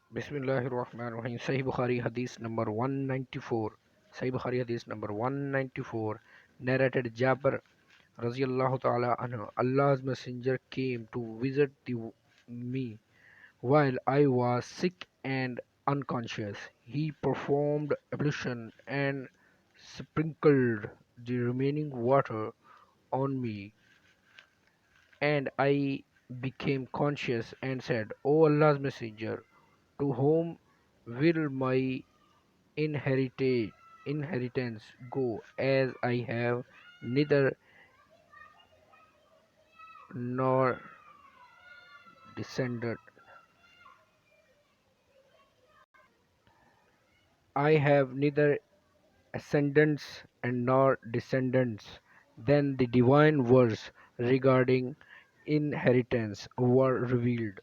Bismillahirrahmanirrahim. Sahih Bukhari Hadith number 194. Sahih Bukhari Hadith number 194. Narrated Jabir Raziyallahu Ta'ala anhu. Allah's Messenger came to visit me while I was sick and unconscious. He performed ablution and sprinkled the remaining water on me, and I became conscious and said, O Allah's Messenger, to whom will my inherited inheritance go, as I have neither nor descended. I have neither ascendants and nor descendants. Then the divine verse regarding inheritance were revealed.